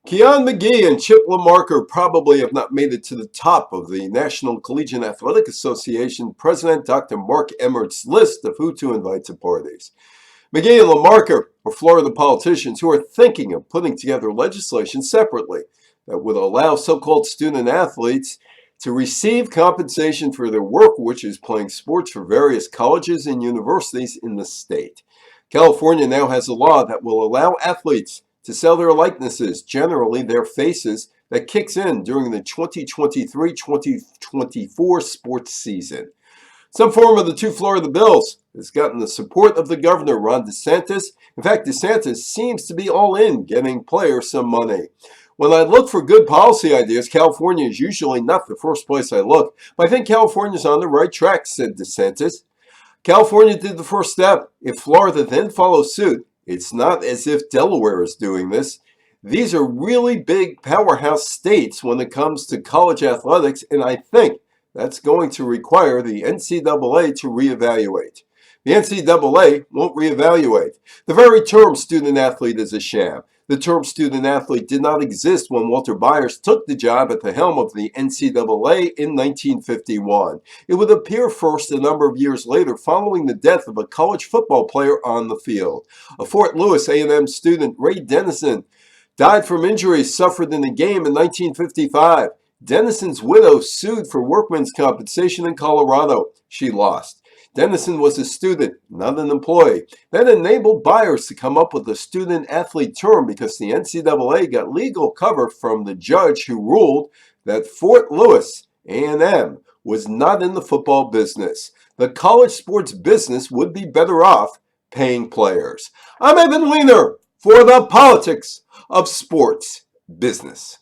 Keon McGee and Chip Lamarcker probably have not made it to the top of the National Collegiate Athletic Association President Dr. Mark Emmert's list of who to invite to parties. McGee and Lamarcker are Florida politicians who are thinking of putting together legislation separately that would allow so-called student athletes to receive compensation for their work, which is playing sports for various colleges and universities in the state. California now has a law that will allow athletes to sell their likenesses, generally their faces, that kicks in during the 2023-2024 sports season. Some form of the two Florida bills has gotten the support of the governor, Ron DeSantis. In fact, DeSantis seems to be all in getting players some money. When I look for good policy ideas, California is usually not the first place I look, but I think California's on the right track, said DeSantis. California did the first step. If Florida then follows suit, it's not as if Delaware is doing this. These are really big powerhouse states when it comes to college athletics, and I think that's going to require the NCAA to reevaluate. The NCAA won't reevaluate. The very term student athlete is a sham. The term student athlete did not exist when Walter Byers took the job at the helm of the NCAA in 1951. It would appear first a number of years later following the death of a college football player on the field. A Fort Lewis A&M student, Ray Dennison, died from injuries suffered in a game in 1955. Dennison's widow sued for workman's compensation in Colorado. She lost. Dennison was a student, not an employee. That enabled Byers to come up with the student-athlete term because the NCAA got legal cover from the judge who ruled that Fort Lewis A&M was not in the football business. The college sports business would be better off paying players. I'm Evan Weiner for the Politics of Sports Business.